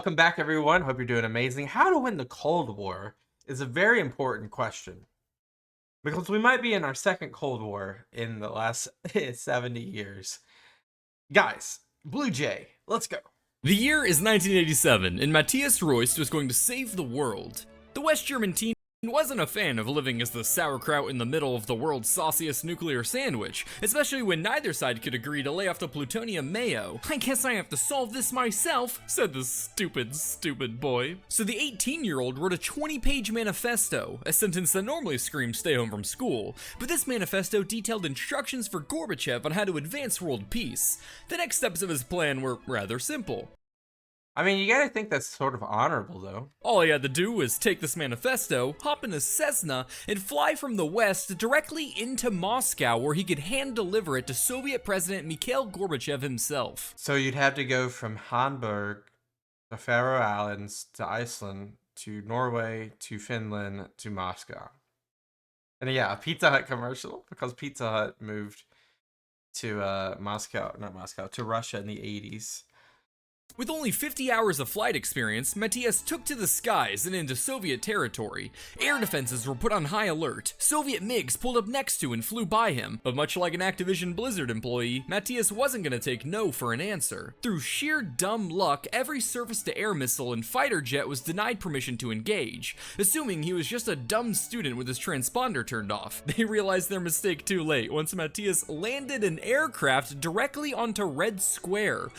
Welcome back, everyone. Hope you're doing amazing. How to win the Cold War is a very important question because we might be in our second Cold War in the last 70 years. Guys, BlueJay, let's go. The year is 1987, and Matthias Royst was going to save the world. The West German teen wasn't a fan of living as the sauerkraut in the middle of the world's sauciest nuclear sandwich, especially when neither side could agree to lay off the plutonium mayo. "I guess I have to solve this myself," said the stupid boy. So the 18-year-old wrote a 20-page manifesto, a sentence that normally screams stay home from school, but this manifesto detailed instructions for Gorbachev on how to advance world peace. The next steps of his plan were rather simple. I mean, you gotta think that's sort of honorable, though. All he had to do was take this manifesto, hop in a Cessna, and fly from the west directly into Moscow, where he could hand-deliver it to Soviet President Mikhail Gorbachev himself. So you'd have to go from Hamburg to Faroe Islands to Iceland to Norway to Finland to Moscow. And yeah, a Pizza Hut commercial because Pizza Hut moved to to Russia in the 80s. With only 50 hours of flight experience, Matthias took to the skies and into Soviet territory. Air defenses were put on high alert. Soviet MiGs pulled up next to and flew by him. But much like an Activision Blizzard employee, Matthias wasn't going to take no for an answer. Through sheer dumb luck, every surface-to-air missile and fighter jet was denied permission to engage, assuming he was just a dumb student with his transponder turned off. They realized their mistake too late once Matthias landed an aircraft directly onto Red Square.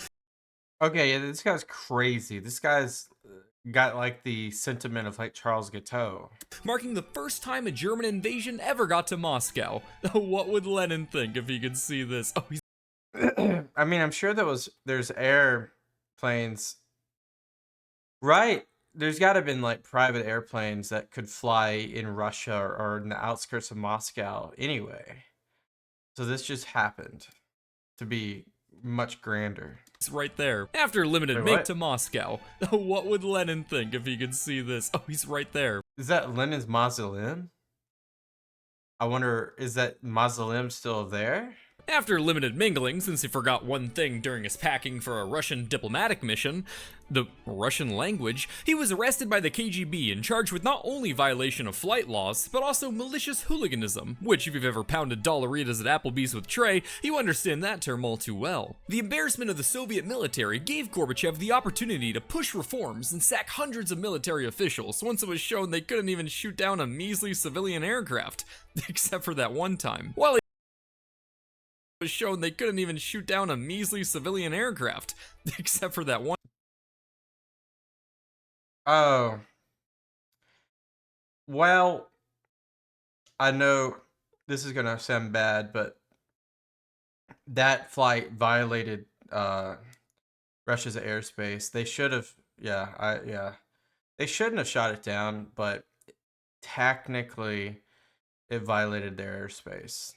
Okay, yeah, this guy's crazy. This guy's got like the sentiment of like Charles Guiteau. Marking the first time a German invasion ever got to Moscow. What would Lenin think if he could see this? Oh, he's I mean, I'm sure there's airplanes, right? There's got to have been like private airplanes that could fly in Russia or in the outskirts of Moscow anyway. So this just happened to be much grander. right there. After limited Wait, make what? to Moscow. What would Lenin think if he could see this? Oh, he's right there. Is that Lenin's mausoleum? I wonder, is that mausoleum still there? After limited mingling, since he forgot one thing during his packing for a Russian diplomatic mission, the Russian language, he was arrested by the KGB and charged with not only violation of flight laws, but also malicious hooliganism, which if you've ever pounded dollaritas at Applebee's with Trey, you understand that term all too well. The embarrassment of the Soviet military gave Gorbachev the opportunity to push reforms and sack hundreds of military officials once it was shown they couldn't even shoot down a measly civilian aircraft, except for that one time. While was shown they couldn't even shoot down a measly civilian aircraft, except for that one. Oh. Well, I know this is gonna sound bad, but that flight violated Russia's airspace. They should have, they shouldn't have shot it down, but technically it violated their airspace.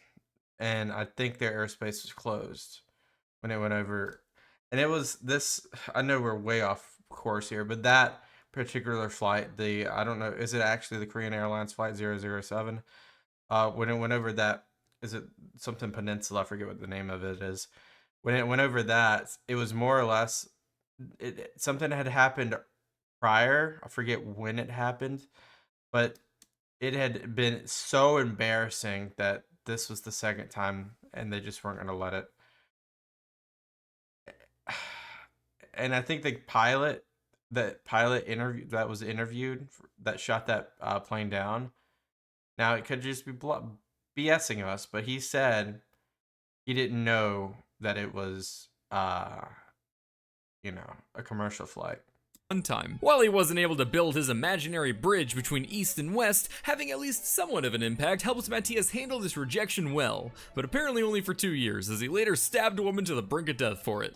And I think their airspace was closed when it went over. And it was this, I know we're way off course here, but that particular flight, I don't know, is it actually the Korean Airlines flight 007? When it went over that, is it something Peninsula? I forget what the name of it is. When it went over that, it was more or less, something had happened prior. I forget when it happened, but it had been so embarrassing that this was the second time and they just weren't going to let it. And I think the pilot that was interviewed that shot that plane down, now it could just be BSing us, but he said he didn't know that it was a commercial flight. One time. While he wasn't able to build his imaginary bridge between East and West, having at least somewhat of an impact helped Matthias handle this rejection well, but apparently only for 2 years, as he later stabbed a woman to the brink of death for it.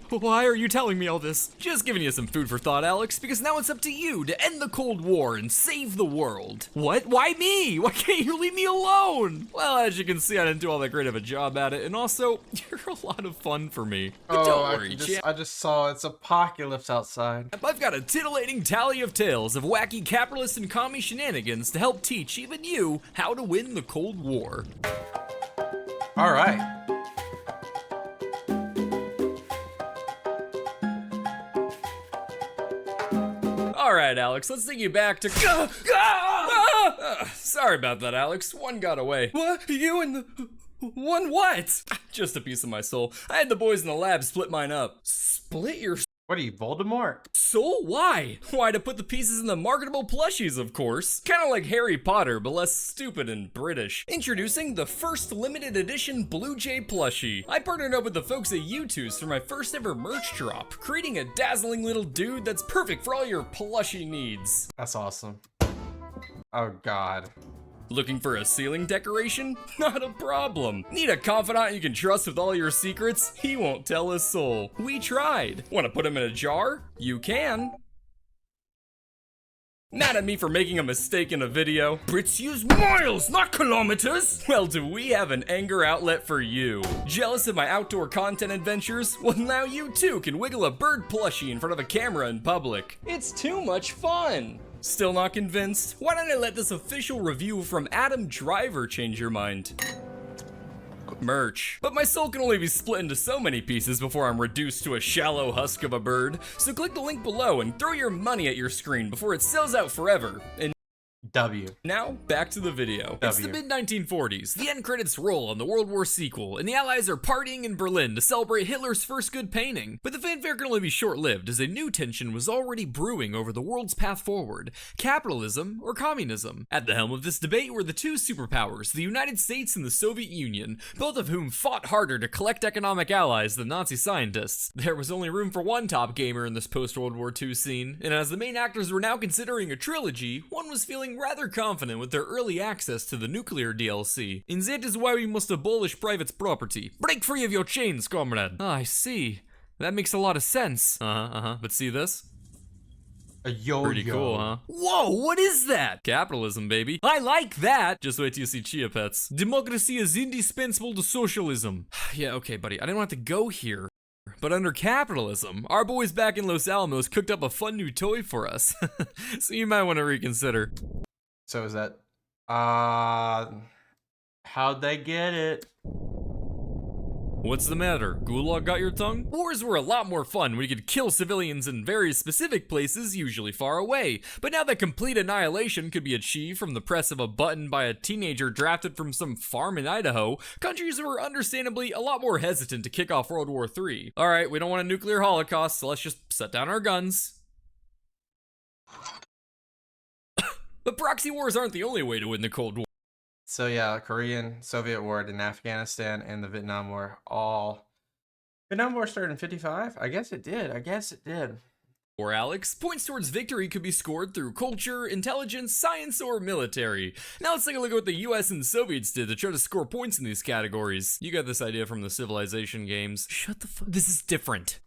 Why are you telling me all this? Just giving you some food for thought, Alex, because now it's up to you to end the Cold War and save the world. What? Why me? Why can't you leave me alone? Well, as you can see, I didn't do all that great of a job at it, and also, you're a lot of fun for me. But don't worry, champ. I just saw it's apocalypse outside. I've got a titillating tally of tales of wacky capitalist and commie shenanigans to help teach even you how to win the Cold War. All right. Alright, Alex, let's take you back to. Sorry about that, Alex. One got away. What? You and the. One what? Just a piece of my soul. I had the boys in the lab split mine up. Split your What are you, Voldemort? soul? Why? Why, to put the pieces in the marketable plushies, of course. Kinda like Harry Potter, but less stupid and British. Introducing the first limited edition BlueJay plushie. I partnered up with the folks at U2's for my first ever merch drop, creating a dazzling little dude that's perfect for all your plushie needs. That's awesome. Oh God. Looking for a ceiling decoration? Not a problem. Need a confidant you can trust with all your secrets? He won't tell a soul. We tried. Want to put him in a jar? You can. Mad at me for making a mistake in a video? Brits use miles, not kilometers! Well, do we have an anger outlet for you? Jealous of my outdoor content adventures? Well, now you too can wiggle a bird plushie in front of a camera in public. It's too much fun! Still not convinced? Why don't I let this official review from Adam Driver change your mind? Merch. But my soul can only be split into so many pieces before I'm reduced to a shallow husk of a bird. So click the link below and throw your money at your screen before it sells out forever. And W. now, back to the video. It's the mid-1940s. The end credits roll on the World War sequel, and the Allies are partying in Berlin to celebrate Hitler's first good painting. But the fanfare can only be short-lived, as a new tension was already brewing over the world's path forward: capitalism or communism. At the helm of this debate were the two superpowers, the United States and the Soviet Union, both of whom fought harder to collect economic allies than Nazi scientists. There was only room for one top gamer in this post-World War II scene, and as the main actors were now considering a trilogy, one was feeling rather confident with their early access to the nuclear DLC. And that is why we must abolish private property. Break free of your chains, comrade. Ah, I see. That makes a lot of sense. But see this? A yo-yo. Pretty cool, huh? Whoa, what is that? Capitalism, baby. I like that. Just wait till you see Chia Pets. Democracy is indispensable to socialism. Yeah, okay, buddy. I didn't want to go here. But under capitalism, our boys back in Los Alamos cooked up a fun new toy for us. So you might want to reconsider. So is that, how'd they get it? What's the matter? Gulag got your tongue? Wars were a lot more fun when you could kill civilians in very specific places, usually far away. But now that complete annihilation could be achieved from the press of a button by a teenager drafted from some farm in Idaho, countries were understandably a lot more hesitant to kick off World War III. Alright, we don't want a nuclear holocaust, so let's just set down our guns. But proxy wars aren't the only way to win the Cold War. So yeah, Korean, Soviet War, and Afghanistan, and the Vietnam War all. Vietnam War started in 55? I guess it did. Or Alex, points towards victory could be scored through culture, intelligence, science, or military. Now let's take a look at what the US and Soviets did to try to score points in these categories. You got this idea from the Civilization games. Shut the fuck. This is different.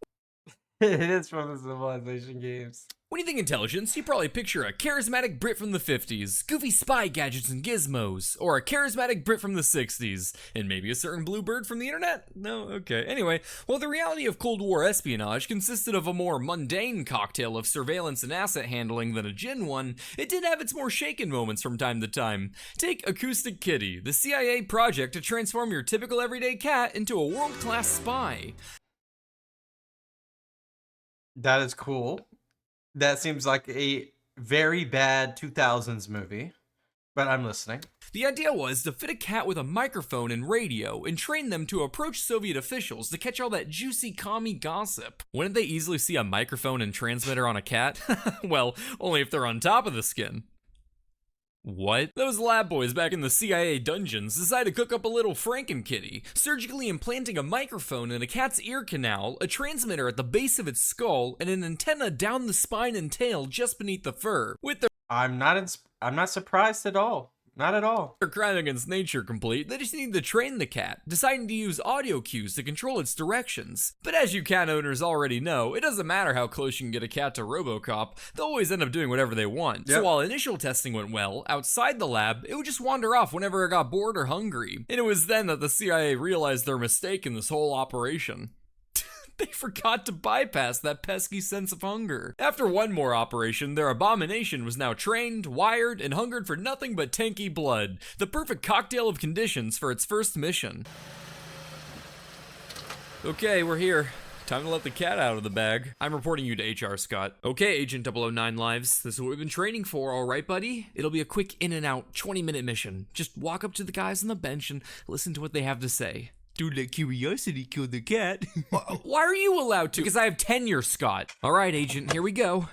It is from the Civilization games. When you think intelligence, you probably picture a charismatic Brit from the 50s, goofy spy gadgets and gizmos, or a charismatic Brit from the 60s, and maybe a certain blue bird from the internet? No? Okay. Anyway, while the reality of Cold War espionage consisted of a more mundane cocktail of surveillance and asset handling than a gin one, it did have its more shaken moments from time to time. Take Acoustic Kitty, the CIA project to transform your typical everyday cat into a world-class spy. That is cool. That seems like a very bad 2000s movie, but I'm listening. The idea was to fit a cat with a microphone and radio and train them to approach Soviet officials to catch all that juicy commie gossip. Wouldn't they easily see a microphone and transmitter on a cat? Well, only if they're on top of the skin. What? Those lab boys back in the CIA dungeons decided to cook up a little Frankenkitty, surgically implanting a microphone in a cat's ear canal, a transmitter at the base of its skull, and an antenna down the spine and tail just beneath the fur. With I'm not surprised at all. Not at all. their crime against nature complete, they just need to train the cat, deciding to use audio cues to control its directions. But as you cat owners already know, it doesn't matter how close you can get a cat to RoboCop, they'll always end up doing whatever they want. Yep. So while initial testing went well, outside the lab, it would just wander off whenever it got bored or hungry. And it was then that the CIA realized their mistake in this whole operation. They forgot to bypass that pesky sense of hunger. After one more operation, their abomination was now trained, wired, and hungered for nothing but tanky blood. The perfect cocktail of conditions for its first mission. Okay, we're here. time to let the cat out of the bag. I'm reporting you to HR, Scott. Okay, Agent 009 Lives, this is what we've been training for, alright, buddy? It'll be a quick in and out, 20-minute mission. Just walk up to the guys on the bench and listen to what they have to say. Don't let curiosity kill the cat. Why are you allowed to? Because I have tenure, Scott. Alright, Agent, here we go.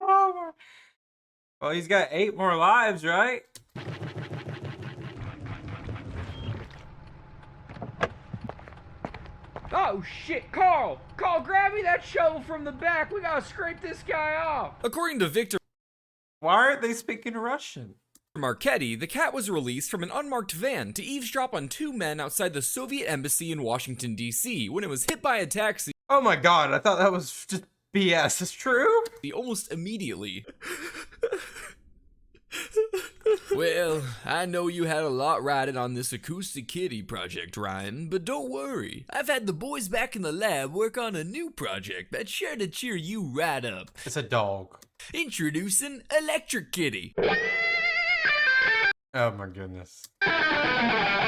Well, he's got 8 more lives, right? Oh shit, Carl! Carl, grab me that shovel from the back. We gotta scrape this guy off. According to Victor Why aren't they speaking Russian? Marchetti, the cat was released from an unmarked van to eavesdrop on 2 men outside the Soviet embassy in Washington, D.C. when it was hit by a taxi. Oh my god, I thought that was just BS. It's true? Almost immediately. Well, I know you had a lot riding on this acoustic kitty project, Ryan, but don't worry. I've had the boys back in the lab work on a new project that's sure to cheer you right up. It's a dog. Introducing Electric Kitty. Oh my goodness.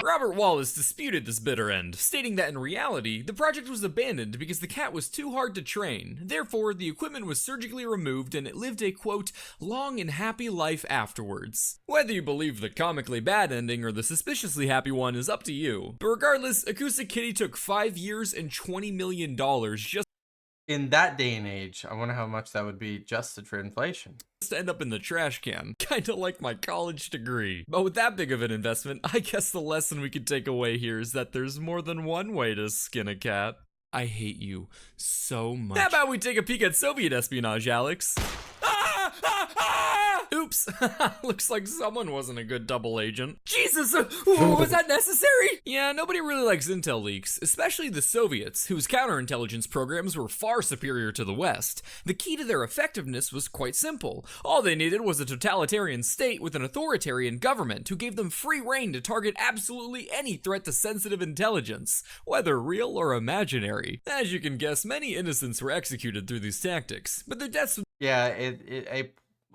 Robert Wallace disputed this bitter end, stating that in reality, the project was abandoned because the cat was too hard to train. Therefore, the equipment was surgically removed and it lived a, quote, long and happy life afterwards. Whether you believe the comically bad ending or the suspiciously happy one is up to you. But regardless, Acoustic Kitty took 5 years and $20 million just In that day and age, I wonder how much that would be adjusted for inflation. to end up in the trash can. Kinda like my college degree. But with that big of an investment, I guess the lesson we could take away here is that there's more than one way to skin a cat. I hate you so much. How about we take a peek at Soviet espionage, Alex? Oops. Looks like someone wasn't a good double agent. Jesus, was that necessary? Yeah, nobody really likes intel leaks, especially the Soviets, whose counterintelligence programs were far superior to the West. The key to their effectiveness was quite simple. All they needed was a totalitarian state with an authoritarian government who gave them free rein to target absolutely any threat to sensitive intelligence, whether real or imaginary. As you can guess, many innocents were executed through these tactics, but their deaths Yeah,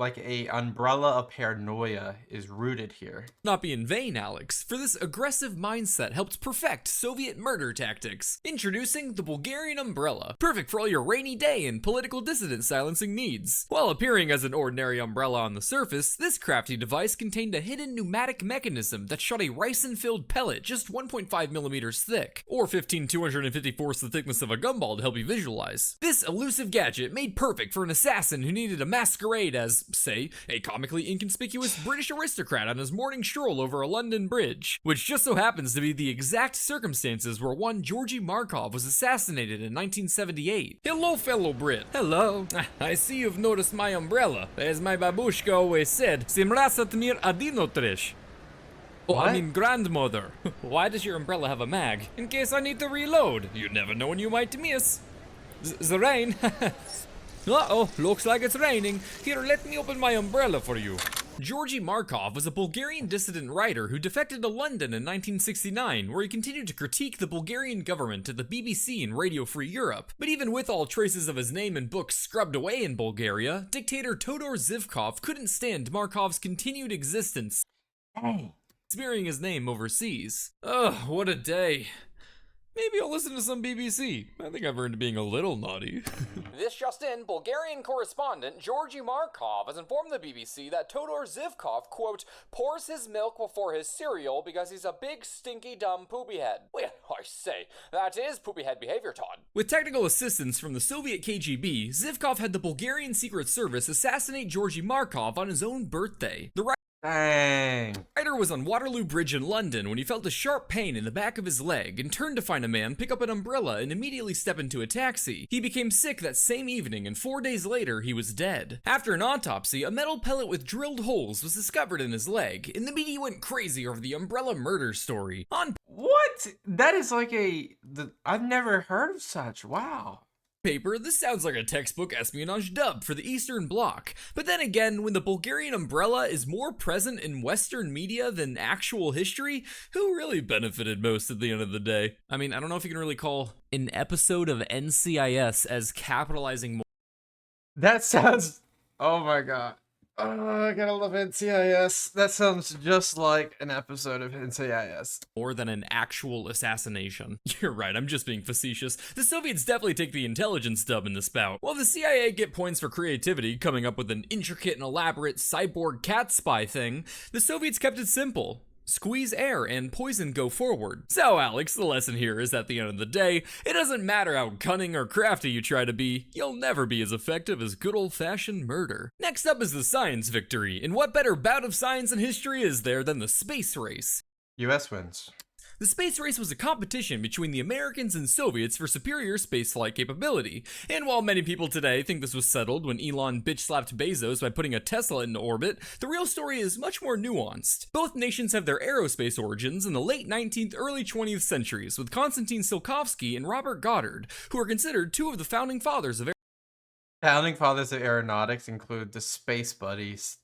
like a umbrella of paranoia is rooted here. not be in vain, Alex, for this aggressive mindset helped perfect Soviet murder tactics. Introducing the Bulgarian umbrella, perfect for all your rainy day and political dissident silencing needs. While appearing as an ordinary umbrella on the surface, this crafty device contained a hidden pneumatic mechanism that shot a ricin-filled pellet just 1.5 millimeters thick, or 15/254ths the thickness of a gumball to help you visualize. This elusive gadget made perfect for an assassin who needed a masquerade as, say, a comically inconspicuous British aristocrat on his morning stroll over a London bridge, which just so happens to be the exact circumstances where one Georgy Markov was assassinated in 1978. Hello, fellow Brit. Hello. I see you've noticed my umbrella. As my babushka always said, Simrasat mir adinotrish. Oh, I What? mean grandmother. Why does your umbrella have a mag? In case I need to reload. You never know when you might miss. The rain. Uh-oh, looks like it's raining. Here, let me open my umbrella for you. Georgy Markov was a Bulgarian dissident writer who defected to London in 1969, where he continued to critique the Bulgarian government at the BBC and Radio Free Europe. But even with all traces of his name and books scrubbed away in Bulgaria, dictator Todor Zivkov couldn't stand Markov's continued existence, Hey. smearing his name overseas. Ugh, what a day. Maybe I'll listen to some BBC. I think I've earned being a little naughty. This just in, Bulgarian correspondent Georgy Markov has informed the BBC that Todor Zivkov, quote, pours his milk before his cereal because he's a big, stinky, dumb poopy head. Well, I say, that is poopy head behavior, Todd. With technical assistance from the Soviet KGB, Zivkov had the Bulgarian Secret Service assassinate Georgy Markov on his own birthday. The Dang. writer was on Waterloo Bridge in London when he felt a sharp pain in the back of his leg and turned to find a man pick up an umbrella and immediately step into a taxi. He became sick that same evening and 4 days later he was dead. After an autopsy, a metal pellet with drilled holes was discovered in his leg, and the media went crazy over the umbrella murder story. On What? That is like I've never heard of such. Wow. paper, this sounds like a textbook espionage dub for the Eastern Bloc. But then again, when the Bulgarian umbrella is more present in Western media than actual history, who really benefited most at the end of the day? I mean, I don't know if you can really call an episode of NCIS as capitalizing more. That sounds. Oh my god. Oh, I gotta love NCIS. That sounds just like an episode of NCIS. More than an actual assassination. You're right, I'm just being facetious. The Soviets definitely take the intelligence dub in this bout. While the CIA get points for creativity, coming up with an intricate and elaborate cyborg cat spy thing, the Soviets kept it simple. Squeeze air and poison go forward. So Alex, the lesson here is at the end of the day, it doesn't matter how cunning or crafty you try to be, you'll never be as effective as good old-fashioned murder. Next up is the science victory, and what better bout of science in history is there than the space race? US wins. The space race was a competition between the Americans and Soviets for superior spaceflight capability, and while many people today think this was settled when Elon bitch-slapped Bezos by putting a Tesla into orbit, the real story is much more nuanced. Both nations have their aerospace origins in the late 19th, early 20th centuries, with Konstantin Tsiolkovsky and Robert Goddard, who are considered two of the founding fathers of Founding fathers of aeronautics include the Space Buddies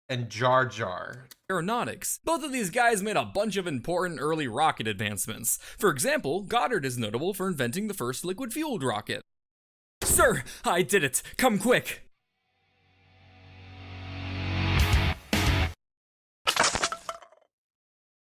and Jar Jar. aeronautics. Both of these guys made a bunch of important early rocket advancements. For example, Goddard is notable for inventing the first liquid-fueled rocket. Sir, I did it. Come quick.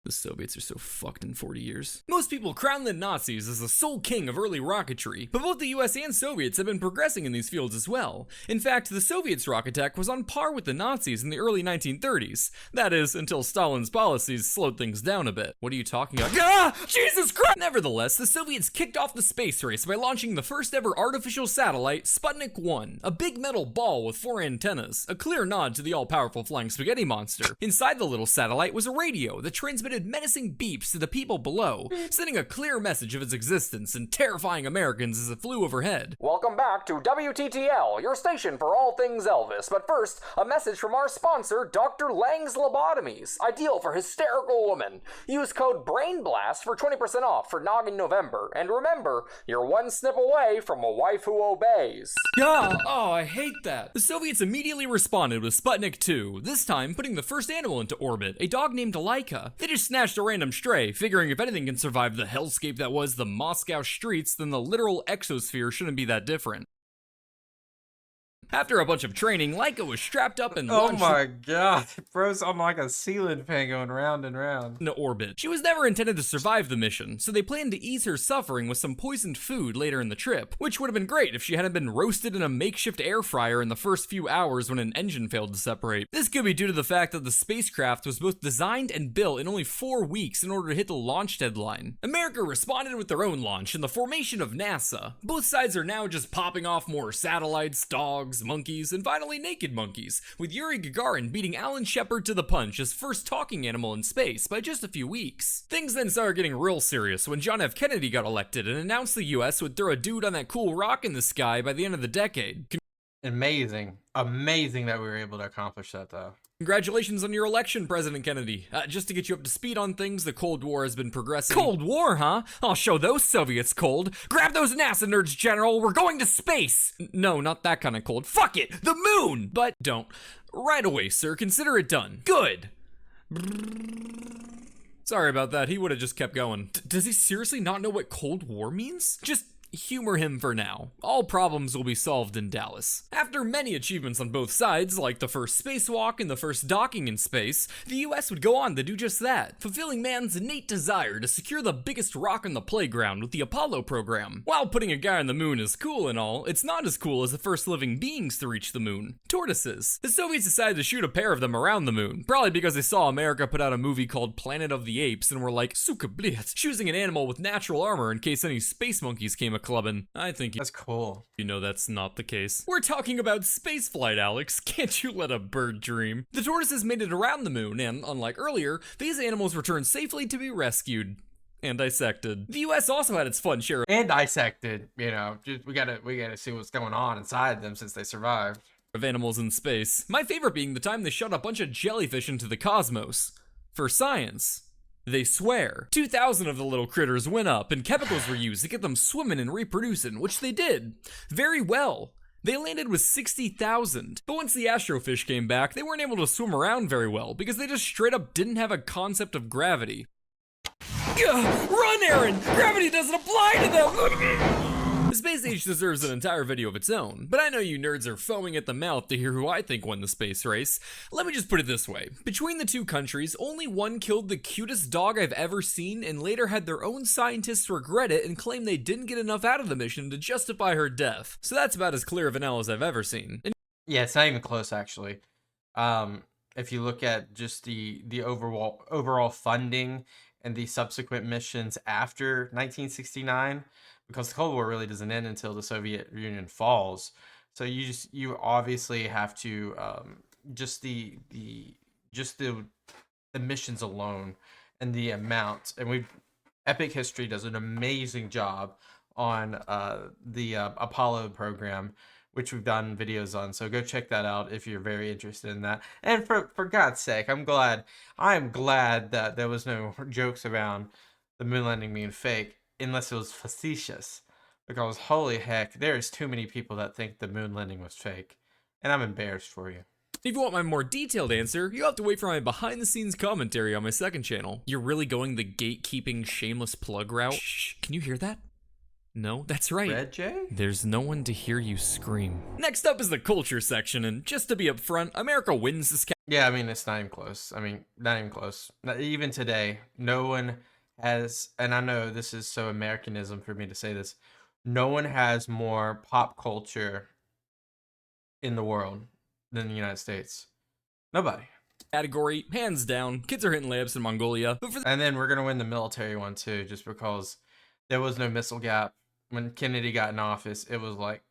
The Soviets are so fucked in 40 years. Most people crown the Nazis as the sole king of early rocketry, but both the US and Soviets have been progressing in these fields as well. In fact, the Soviets' rocket tech was on par with the Nazis in the early 1930s. That is, until Stalin's policies slowed things down a bit. What are you talking about? Ah! Jesus Christ! Nevertheless, the Soviets kicked off the space race by launching the first ever artificial satellite, Sputnik 1, a big metal ball with 4 antennas, a clear nod to the all-powerful flying spaghetti monster. Inside the little satellite was a radio that transmitted menacing beeps to the people below, sending a clear message of its existence and terrifying Americans as it flew overhead. Welcome back to WTTL, your station for all things Elvis. But first, a message from our sponsor, Dr. Lang's Lobotomies, ideal for hysterical women. Use code BRAINBLAST for 20% off for Noggin November. And remember, you're one snip away from a wife who obeys. Yeah, oh, I hate that. The Soviets immediately responded with Sputnik 2, this time putting the first animal into orbit, a dog named Laika. They just snatched a random stray, figuring if anything can survive the hellscape that was the Moscow streets, then the literal exosphere shouldn't be that different. After a bunch of training, Laika was strapped up and launched my god, bro's on like a ceiling fan going round and round. into orbit. She was never intended to survive the mission, so they planned to ease her suffering with some poisoned food later in the trip, which would have been great if she hadn't been roasted in a makeshift air fryer in the first few hours when an engine failed to separate. This could be due to the fact that the spacecraft was both designed and built in only 4 weeks in order to hit the launch deadline. America responded with their own launch in the formation of NASA. Both sides are now just popping off more satellites, dogs, monkeys, and finally naked monkeys, with Yuri Gagarin beating Alan Shepard to the punch as first talking animal in space by just a few weeks. Things then started getting real serious when John F. Kennedy got elected and announced the US would throw a dude on that cool rock in the sky by the end of the decade. Amazing. Amazing that we were able to accomplish that, though. Congratulations on your election, President Kennedy. Just to get you up to speed on things, the Cold War has been progressing. Cold War, huh? I'll show those Soviets cold. Grab those NASA nerds, General. We're going to space. No, not that kind of cold. Fuck it. The moon. But don't. Right away, sir. Consider it done. Good. Sorry about that. He would have just kept going. Does he seriously not know what Cold War means? Just humor him for now. All problems will be solved in Dallas. After many achievements on both sides, like the first spacewalk and the first docking in space, the US would go on to do just that, fulfilling man's innate desire to secure the biggest rock on the playground with the Apollo program. While putting a guy on the moon is cool and all, it's not as cool as the first living beings to reach the moon: tortoises. The Soviets decided to shoot a pair of them around the moon, probably because they saw America put out a movie called Planet of the Apes and were like, suka bliet, choosing an animal with natural armor in case any space monkeys came clubbing. I think That's cool. you know that's not the case. We're talking about spaceflight, Alex. Can't you let a bird dream? The tortoises made it around the moon, and unlike earlier, these animals returned safely to be rescued and dissected. The US also had its fun share And dissected, you know. Just, we gotta see what's going on inside them since they survived. of animals in space. My favorite being the time they shot a bunch of jellyfish into the cosmos. For science. They swear. 2,000 of the little critters went up, and chemicals were used to get them swimming and reproducing, which they did. Very well. They landed with 60,000. But once the astrofish came back, they weren't able to swim around very well, because they just straight up didn't have a concept of gravity. Run, Aaron! Gravity doesn't apply to them! The space age deserves an entire video of its own, but I know you nerds are foaming at the mouth to hear who I think won the space race. Let me just put it this way. Between the two countries, only one killed the cutest dog I've ever seen and later had their own scientists regret it and claim they didn't get enough out of the mission to justify her death. So that's about as clear of an L as I've ever seen. And Yeah, it's not even close, actually. If you look at just the overall funding and the subsequent missions after 1969, because the Cold War really doesn't end until the Soviet Union falls. So you obviously have to just the missions alone and the amount, and Epic History does an amazing job on the Apollo program, which we've done videos on. So go check that out if you're very interested in that. And for God's sake, I am glad that there was no jokes around the moon landing being fake, unless it was facetious. Because holy heck, there's too many people that think the moon landing was fake. And I'm embarrassed for you. if you want my more detailed answer, you'll have to wait for my behind-the-scenes commentary on my second channel. You're really going the gatekeeping shameless plug route? Shh, can you hear that? No, that's right. BlueJay? There's no one to hear you scream. Next up is the culture section, and just to be upfront, America wins this Yeah, I mean, it's not even close. Not even close. Not even today, no one has, and I know this is so Americanism for me to say this, no one has more pop culture in the world than the United States. Nobody. category, hands down. Kids are hitting layups in Mongolia. But for And then we're going to win the military one too, just because there was no missile gap. When Kennedy got in office, it was like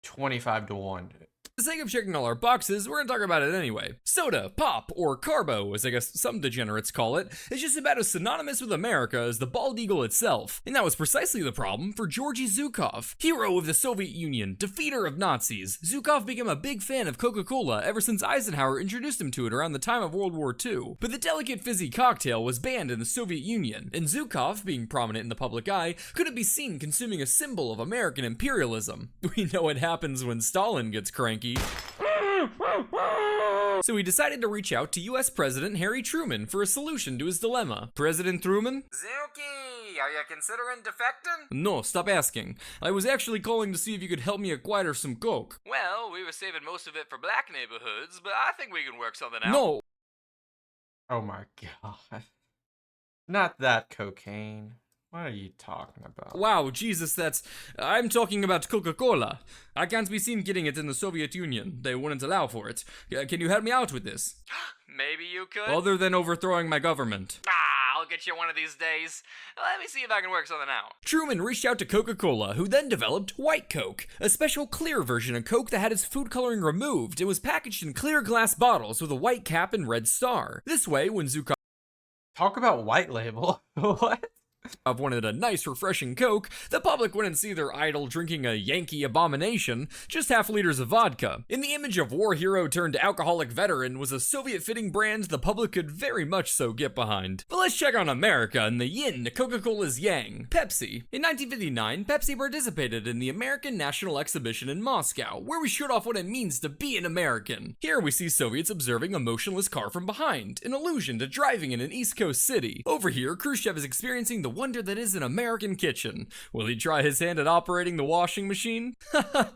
25-1. the sake of checking all our boxes, we're gonna talk about it anyway. Soda, pop, or carbo, as I guess some degenerates call it, is just about as synonymous with America as the bald eagle itself. And that was precisely the problem for Georgy Zhukov. Hero of the Soviet Union, defeater of Nazis, Zhukov became a big fan of Coca-Cola ever since Eisenhower introduced him to it around the time of World War II. But the delicate fizzy cocktail was banned in the Soviet Union, and Zhukov, being prominent in the public eye, couldn't be seen consuming a symbol of American imperialism. We know what happens when Stalin gets cranky. So he decided to reach out to US President Harry Truman for a solution to his dilemma. President Truman? Zuki, are you considering defecting? No, stop asking. I was actually calling to see if you could help me acquire some coke. Well, we were saving most of it for black neighborhoods, but I think we can work something out. No! Oh my god. Not that cocaine. What are you talking about? Wow, Jesus, I'm talking about Coca-Cola. I can't be seen getting it in the Soviet Union. They wouldn't allow for it. Can you help me out with this? Maybe you could? Other than overthrowing my government. I'll get you one of these days. Let me see if I can work something out. Truman reached out to Coca-Cola, who then developed White Coke, a special clear version of Coke that had its food coloring removed and was packaged in clear glass bottles with a white cap and red star. This way, when Zhukov Talk about white label. What? wanted a nice refreshing Coke, the public wouldn't see their idol drinking a Yankee abomination, just half liters of vodka. In the image of war hero turned alcoholic veteran was a Soviet-fitting brand the public could very much so get behind. But let's check on America and the yin to Coca-Cola's yang, Pepsi. In 1959, Pepsi participated in the American National Exhibition in Moscow, where we showed off what it means to be an American. Here we see Soviets observing a motionless car from behind, an allusion to driving in an East Coast city. Over here, Khrushchev is experiencing the wonder that is an American kitchen. Will he try his hand at operating the washing machine?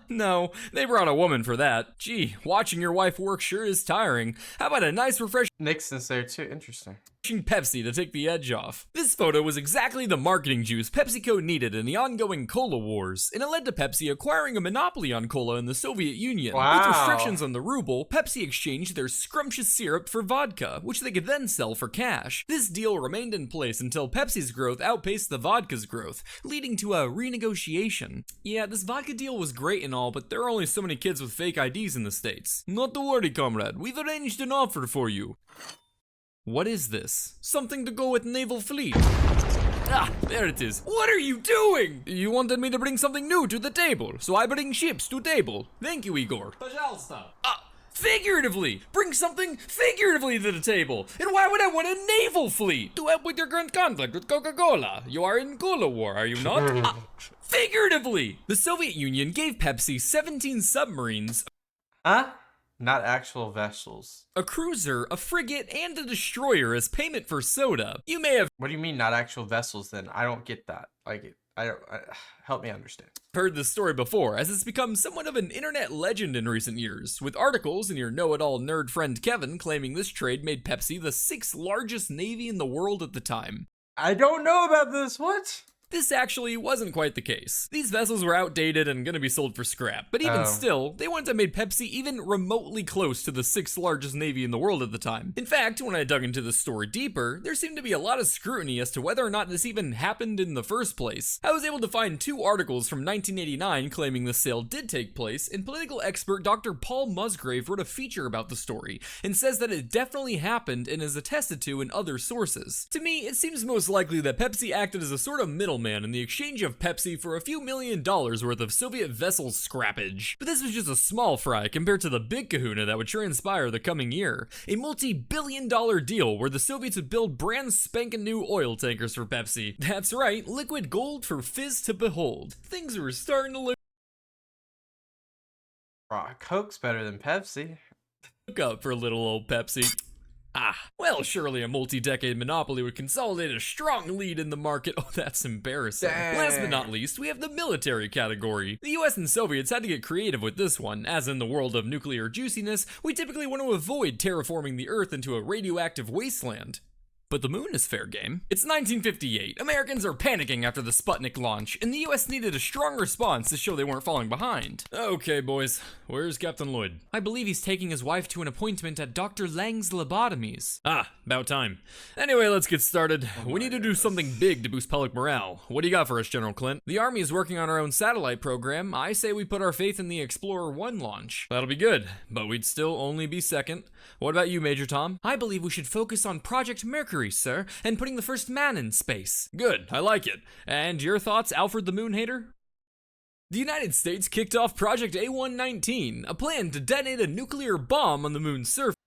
No, they brought a woman for that. Gee, watching your wife work sure is tiring. How about a nice refreshing Nixon's there too. Interesting. Pepsi to take the edge off? This photo was exactly the marketing juice PepsiCo needed in the ongoing cola wars, and it led to Pepsi acquiring a monopoly on cola in the Soviet Union. Wow. With restrictions on the ruble, Pepsi exchanged their scrumptious syrup for vodka, which they could then sell for cash. This deal remained in place until Pepsi's growth outpaced the vodka's growth, leading to a renegotiation. Yeah, this vodka deal was great and all, but there are only so many kids with fake IDs in the States. Not to worry, comrade, we've arranged an offer for you. What is this? Something to go with naval fleet. Ah, there it is. What are you doing? You wanted me to bring something new to the table, so I bring ships to table. Thank you, Igor. Пожалуйста. Figuratively! Bring something figuratively to the table! And why would I want a naval fleet? To help with your current conflict with Coca-Cola. You are in Cola War, are you not? Figuratively! The Soviet Union gave Pepsi 17 submarines, Huh? Not actual vessels. a cruiser, a frigate, and a destroyer as payment for soda. You may have What do you mean not actual vessels then? I don't get that. Like, help me understand. Heard this story before, as it's become somewhat of an internet legend in recent years, with articles and your know-it-all nerd friend Kevin claiming this trade made Pepsi the 6th largest navy in the world at the time. I don't know about this. What? This actually wasn't quite the case. These vessels were outdated and gonna be sold for scrap, but even still, they wouldn't have made Pepsi even remotely close to the 6th largest navy in the world at the time. In fact, when I dug into this story deeper, there seemed to be a lot of scrutiny as to whether or not this even happened in the first place. I was able to find 2 articles from 1989 claiming the sale did take place, and political expert Dr. Paul Musgrave wrote a feature about the story, and says that it definitely happened and is attested to in other sources. To me, it seems most likely that Pepsi acted as a sort of middleman in the exchange of Pepsi for a few $1 million worth of Soviet vessel scrappage. But this was just a small fry compared to the big kahuna that would transpire the coming year. A multi-billion-dollar deal where the Soviets would build brand spanking new oil tankers for Pepsi. That's right, liquid gold for fizz to behold. Things were starting to look Coke's better than Pepsi. up for little old Pepsi. Well, surely a multi-decade monopoly would consolidate a strong lead in the market. Oh, that's embarrassing. Dang. Last but not least, we have the military category. The US and Soviets had to get creative with this one, as in the world of nuclear juiciness, we typically want to avoid terraforming the Earth into a radioactive wasteland. But the moon is fair game. It's 1958. Americans are panicking after the Sputnik launch, and the US needed a strong response to show they weren't falling behind. Okay, boys, where's Captain Lloyd? I believe he's taking his wife to an appointment at Dr. Lang's lobotomies. About time. Anyway, let's get started. We need to do something big to boost public morale. What do you got for us, General Clint? The Army is working on our own satellite program. I say we put our faith in the Explorer 1 launch. That'll be good, but we'd still only be second. What about you, Major Tom? I believe we should focus on Project Mercury, sir, and putting the first man in space. Good, I like it. And your thoughts, Alfred the Moon Hater? The United States kicked off Project A119, a plan to detonate a nuclear bomb on the moon's surface.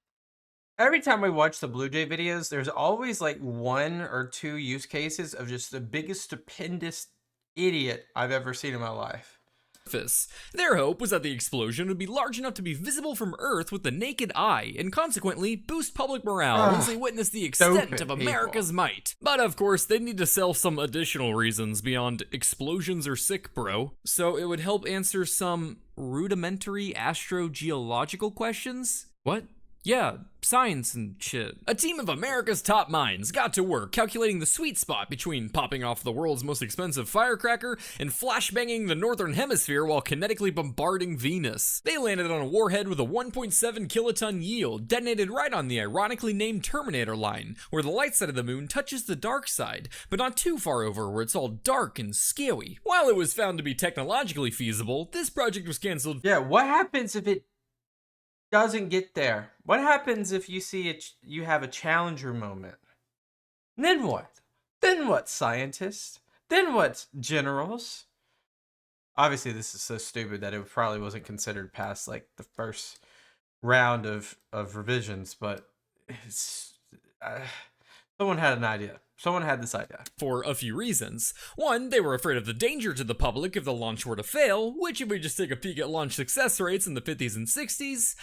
Every time we watch the BlueJay videos, there's always like 1 or 2 use cases of just the biggest stupendous idiot I've ever seen in my life. Their hope was that the explosion would be large enough to be visible from Earth with the naked eye, and consequently boost public morale once they witness the extent of America's might. But of course, they'd need to sell some additional reasons beyond explosions are sick, bro. So it would help answer some rudimentary astrogeological questions? What? Yeah, science and shit. A team of America's top minds got to work calculating the sweet spot between popping off the world's most expensive firecracker and flashbanging the northern hemisphere while kinetically bombarding Venus. They landed on a warhead with a 1.7 kiloton yield, detonated right on the ironically named Terminator line, where the light side of the moon touches the dark side, but not too far over where it's all dark and scary. While it was found to be technologically feasible, this project was canceled. Yeah, what happens if it doesn't get there? What happens if you see you have a Challenger moment? Then what? Then what, scientists? Then what, generals? Obviously, this is so stupid that it probably wasn't considered past like the first round of revisions, but it's, someone had an idea. Someone had this idea. For a few reasons. One, they were afraid of the danger to the public if the launch were to fail, which if we just take a peek at launch success rates in the 50s and 60s,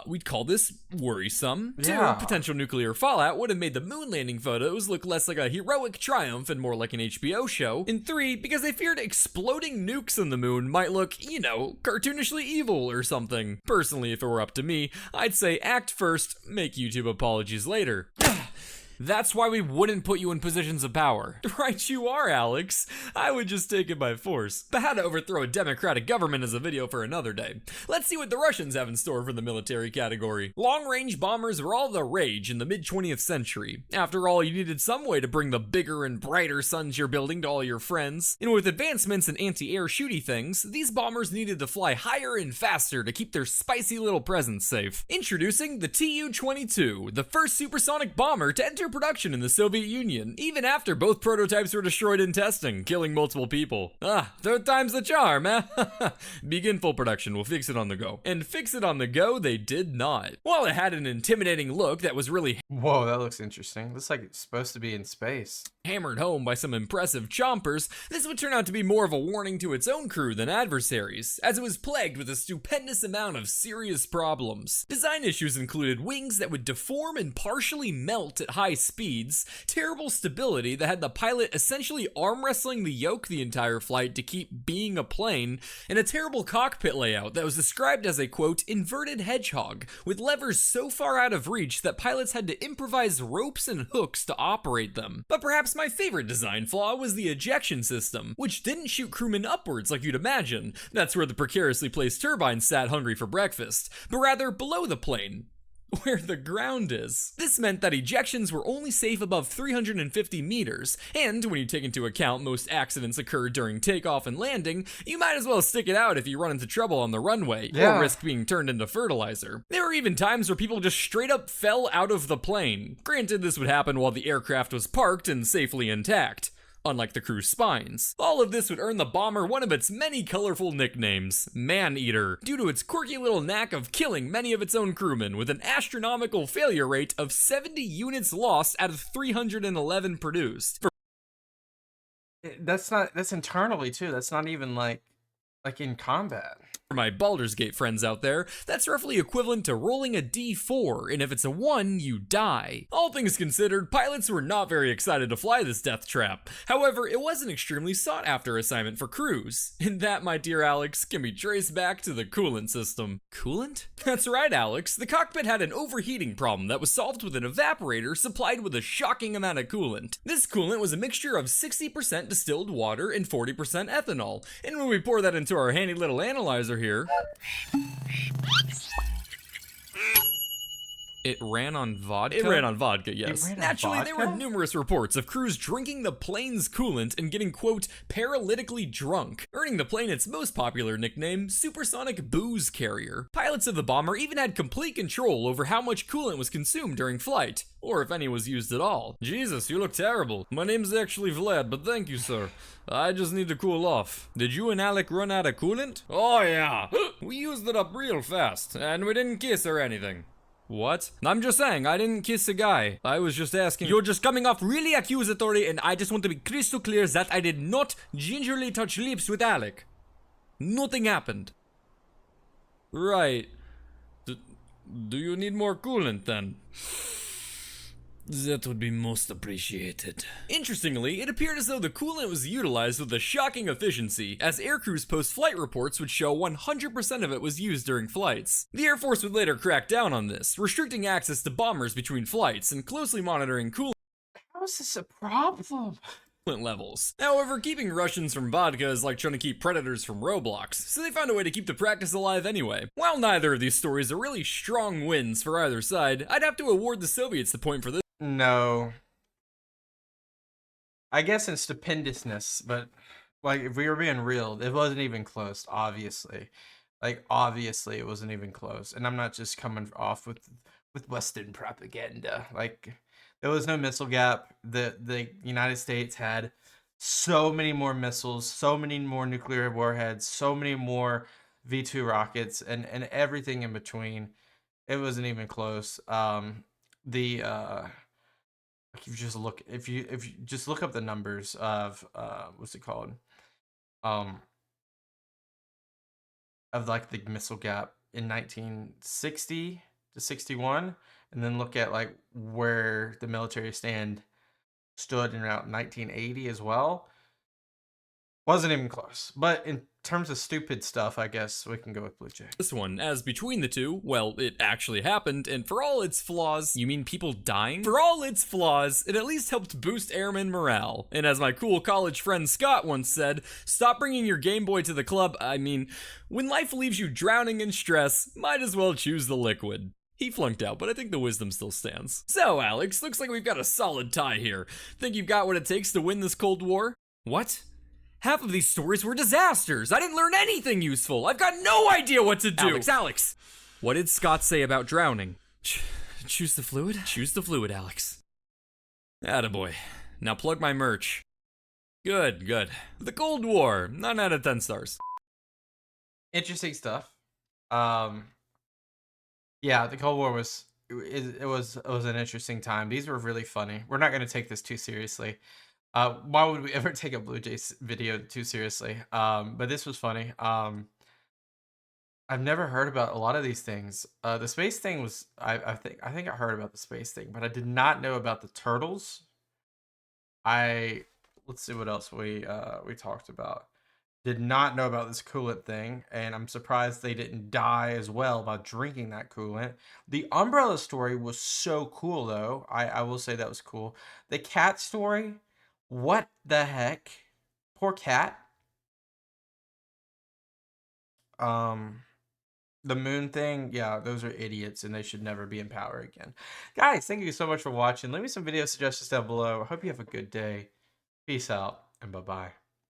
we'd call this worrisome. Yeah. 2, potential nuclear fallout would have made the moon landing photos look less like a heroic triumph and more like an HBO show. And 3, because they feared exploding nukes on the moon might look, you know, cartoonishly evil or something. Personally, if it were up to me, I'd say act first, make YouTube apologies later. That's why we wouldn't put you in positions of power. Right you are, Alex. I would just take it by force. But how to overthrow a democratic government is a video for another day. Let's see what the Russians have in store for the military category. Long-range bombers were all the rage in the mid-20th century. After all, you needed some way to bring the bigger and brighter suns you're building to all your friends. And with advancements in anti-air shooty things, these bombers needed to fly higher and faster to keep their spicy little presence safe. Introducing the Tu-22, the first supersonic bomber to enter production in the Soviet Union, even after both prototypes were destroyed in testing, killing multiple people. Third time's the charm, eh? Begin full production, we'll fix it on the go. And fix it on the go, they did not. While it had an intimidating look that was really Whoa, that looks interesting. Looks like it's supposed to be in space. hammered home by some impressive chompers, this would turn out to be more of a warning to its own crew than adversaries, as it was plagued with a stupendous amount of serious problems. Design issues included wings that would deform and partially melt at high high speeds, terrible stability that had the pilot essentially arm wrestling the yoke the entire flight to keep being a plane, and a terrible cockpit layout that was described as a, quote, inverted hedgehog, with levers so far out of reach that pilots had to improvise ropes and hooks to operate them. But perhaps my favorite design flaw was the ejection system, which didn't shoot crewmen upwards like you'd imagine. That's where the precariously placed turbines sat hungry for breakfast, but rather below the plane, where the ground is. This meant that ejections were only safe above 350 meters, and when you take into account most accidents occur during takeoff and landing, you might as well stick it out if you run into trouble on the runway, or risk being turned into fertilizer. There were even times where people just straight up fell out of the plane. Granted, this would happen while the aircraft was parked and safely intact, unlike the crew's spines. All of this would earn the bomber one of its many colorful nicknames, Man-Eater, due to its quirky little knack of killing many of its own crewmen with an astronomical failure rate of 70 units lost out of 311 produced. That's internally too. That's not even like in combat. For my Baldur's Gate friends out there, that's roughly equivalent to rolling a d4, and if it's a 1, you die. All things considered, pilots were not very excited to fly this death trap. However, it was an extremely sought after assignment for crews, and that, my dear Alex, can be traced back to the coolant system. Coolant? That's right, Alex. The cockpit had an overheating problem that was solved with an evaporator supplied with a shocking amount of coolant. This coolant was a mixture of 60% distilled water and 40% ethanol, and when we pour that into our handy little analyzer here, it ran on vodka? It ran on vodka, yes. Naturally, there were numerous reports of crews drinking the plane's coolant and getting, quote, paralytically drunk, earning the plane its most popular nickname, Supersonic Booze Carrier. Pilots of the bomber even had complete control over how much coolant was consumed during flight, or if any was used at all. Jesus, you look terrible. My name's actually Vlad, but thank you, sir. I just need to cool off. Did you and Alec run out of coolant? Oh yeah, we used it up real fast, and we didn't kiss or anything. What? I'm just saying, I didn't kiss a guy. I was just asking. You're just coming off really accusatory, and I just want to be crystal clear that I did not gingerly touch lips with Alec. Nothing happened. Right. Do you need more coolant then? That would be most appreciated. Interestingly, it appeared as though the coolant was utilized with a shocking efficiency, as aircrews post-flight reports would show 100% of it was used during flights. The Air Force would later crack down on this, restricting access to bombers between flights and closely monitoring coolant. How is this a problem? Levels. However, keeping Russians from vodka is like trying to keep predators from Roblox, so they found a way to keep the practice alive anyway. While neither of these stories are really strong wins for either side, I'd have to award the Soviets the point for this. No. I guess in stupendousness, but like if we were being real, it wasn't even close, obviously. Like obviously it wasn't even close. And I'm not just coming off with Western propaganda. Like there was no missile gap. The United States had so many more missiles, so many more nuclear warheads, so many more V2 rockets, and everything in between. It wasn't even close. If you just look up the numbers of what's it called? Of like the missile gap in 1960 to 61, and then look at like where the military stood in around 1980 as well. Wasn't even close. But in terms of stupid stuff, I guess we can go with BlueJay. This one, as between the two, well, it actually happened, and for all its flaws, you mean people dying? For all its flaws, it at least helped boost airman morale. And as my cool college friend Scott once said, stop bringing your Game Boy to the club. I mean, when life leaves you drowning in stress, might as well choose the liquid. He flunked out, but I think the wisdom still stands. So, Alex, looks like we've got a solid tie here. Think you've got what it takes to win this Cold War? What? Half of these stories were disasters. I didn't learn anything useful. I've got no idea what to do. Alex. What did Scott say about drowning? Choose the fluid? Choose the fluid, Alex. Attaboy. Now plug my merch. Good. The Cold War. 9 out of 10 stars. Interesting stuff. Yeah, the Cold War was an interesting time. These were really funny. We're not going to take this too seriously. Why would we ever take a BlueJay video too seriously? But this was funny. I I've never heard about a lot of these things. The space thing was I think I heard about the space thing, but I did not know about the turtles. I Let's see what else we talked about. Did not know about this coolant thing, and I'm surprised they didn't die as well by drinking that coolant. The umbrella story was so cool, though. I will say that was cool. The cat story, what the heck? Poor cat. Um, the moon thing, yeah, those are idiots, and they should never be in power again. Guys, thank you so much for watching. Leave me some video suggestions down below. I hope you have a good day. Peace out, and bye-bye.